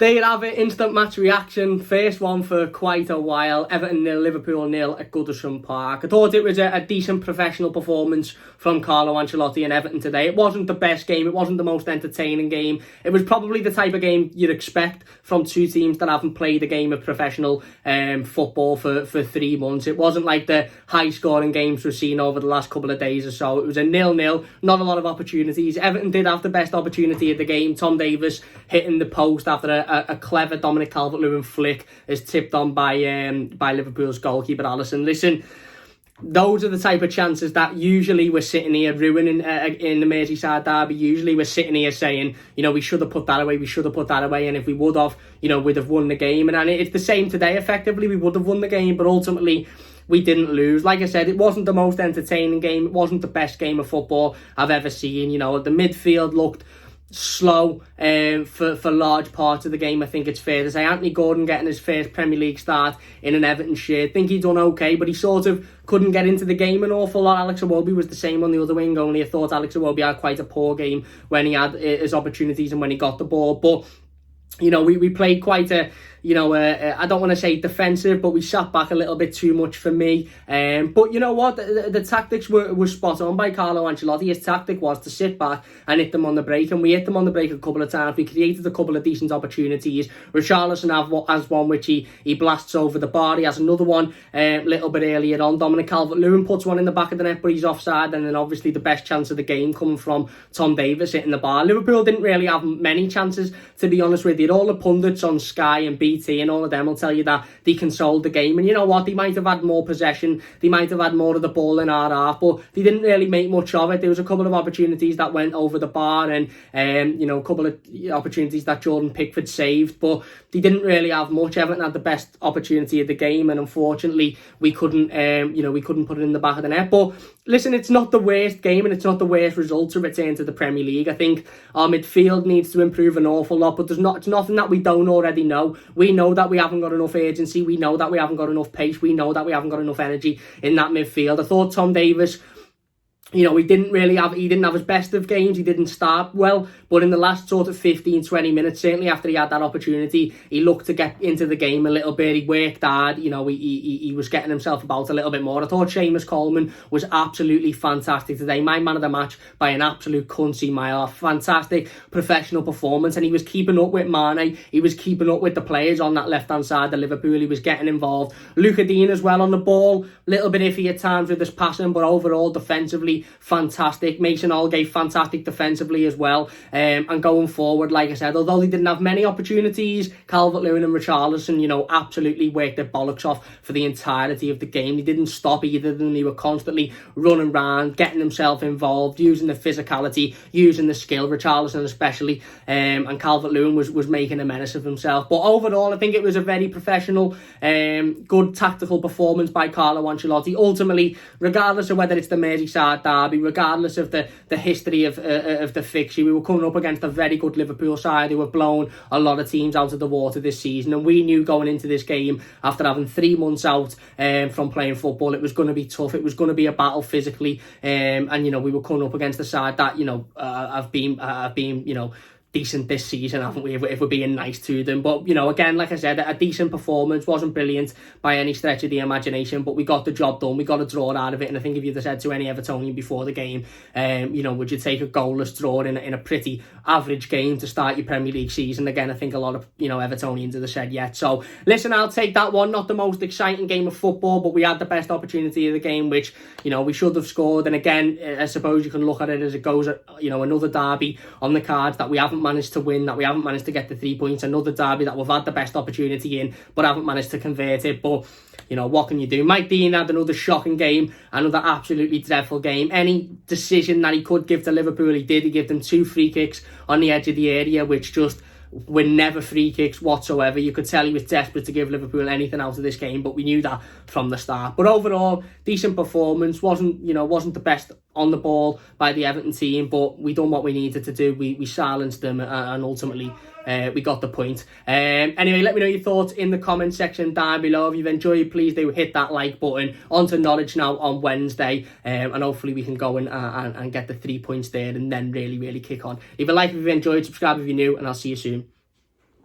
There you have it, instant match reaction. First one for quite a while. Everton 0, Liverpool 0 at Goodison Park. I thought it was a decent professional performance from Carlo Ancelotti and Everton today. It wasn't the best game. It wasn't the most entertaining game. It was probably the type of game you'd expect from two teams that haven't played a game of professional football for 3 months. It wasn't like the high-scoring games we've seen over the last couple of days or so. It was a 0-0, not a lot of opportunities. Everton did have the best opportunity of the game. Tom Davies hitting the post after a clever Dominic Calvert-Lewin flick is tipped on by Liverpool's goalkeeper Alisson. Listen, those are the type of chances that usually we're sitting here ruining in the Merseyside derby. Usually we're sitting here saying, we should have put that away, and if we would have, we'd have won the game. And it's the same today, effectively. We would have won the game, but ultimately we didn't lose. Like I said, it wasn't the most entertaining game. It wasn't the best game of football I've ever seen. The midfield looked slow for large parts of the game. I think it's fair to say Anthony Gordon getting his first Premier League start in an Everton shirt. I think he'd done okay, but he sort of couldn't get into the game an awful lot. Alex Iwobi was the same on the other wing, only I thought Alex Iwobi had quite a poor game when he had his opportunities and when he got the ball. But we played quite I don't want to say defensive, but we sat back a little bit too much for me. But you know what? The tactics were spot on by Carlo Ancelotti. His tactic was to sit back and hit them on the break, and we hit them on the break a couple of times. We created a couple of decent opportunities. Richarlison has one which he blasts over the bar. He has another one a little bit earlier on. Dominic Calvert-Lewin puts one in the back of the net, but he's offside. And then obviously the best chance of the game coming from Tom Davies hitting the bar. Liverpool didn't really have many chances, to be honest with you. All the pundits on Sky and BT and all of them will tell you that they controlled the game, and you know what, they might have had more possession, they might have had more of the ball in our half, but they didn't really make much of it. There was a couple of opportunities that went over the bar, and a couple of opportunities that Jordan Pickford saved, but they didn't really have much. Everton had the best opportunity of the game, and unfortunately we couldn't put it in the back of the net. But listen, it's not the worst game and it's not the worst result to return to the Premier League. I think our midfield needs to improve an awful lot, but it's nothing that we don't already know. We know that we haven't got enough urgency. We know that we haven't got enough pace. We know that we haven't got enough energy in that midfield. I thought Tom Davies, he didn't have his best of games. He didn't start well, but in the last sort of 15-20 minutes, certainly after he had that opportunity, he looked to get into the game a little bit. He worked hard. He was getting himself about a little bit more. I thought Seamus Coleman was absolutely fantastic today. My man of the match by an absolute cunty mile. A fantastic professional performance, and he was keeping up with Mane. He was keeping up with the players on that left-hand side of Liverpool. He was getting involved. Luca Dean as well on the ball. Little bit iffy at times with his passing, but overall defensively fantastic. Mason Holgate fantastic defensively as well. And going forward, like I said, although they didn't have many opportunities, Calvert-Lewin and Richarlison, absolutely worked their bollocks off for the entirety of the game. They didn't stop either of them. They were constantly running around, getting themselves involved, using the physicality, using the skill. Richarlison especially, and Calvert-Lewin was making a menace of himself. But overall, I think it was a very professional, good tactical performance by Carlo Ancelotti. Ultimately, regardless of whether it's the Merseyside derby, regardless of the history of the fixture, we were coming up against a very good Liverpool side who have blown a lot of teams out of the water this season, and we knew going into this game, after having 3 months out from playing football, it was going to be tough. It was going to be a battle physically, and we were coming up against a side that have been decent this season, haven't we, if we're being nice to them. But again, like I said, a decent performance. Wasn't brilliant by any stretch of the imagination, but we got the job done. We got a draw out of it. And I think if you'd have said to any Evertonian before the game, would you take a goalless draw in a pretty average game to start your Premier League season? Again, I think a lot of Evertonians would have said yes. So listen, I'll take that one. Not the most exciting game of football, but we had the best opportunity of the game, which we should have scored. And again, I suppose you can look at it as it goes. Another derby on the cards that we haven't managed to win, that we haven't managed to get the 3 points. Another derby that we've had the best opportunity in, but haven't managed to convert it. But what can you do? Mike Dean had another shocking game, another absolutely dreadful game. Any decision that he could give to Liverpool, he did. He gave them 2 free kicks on the edge of the area, which just were never free kicks whatsoever. You could tell he was desperate to give Liverpool anything out of this game, but we knew that from the start. But overall, decent performance. Wasn't the best on the ball by the Everton team, but we done what we needed to do. We silenced them, and ultimately we got the point. Anyway, let me know your thoughts in the comment section down below. If you've enjoyed, please do hit that like button. On to Norwich now on Wednesday, and hopefully we can go and get the 3 points there and then really kick on. Leave a like if you've enjoyed, subscribe if you're new, and I'll see you soon.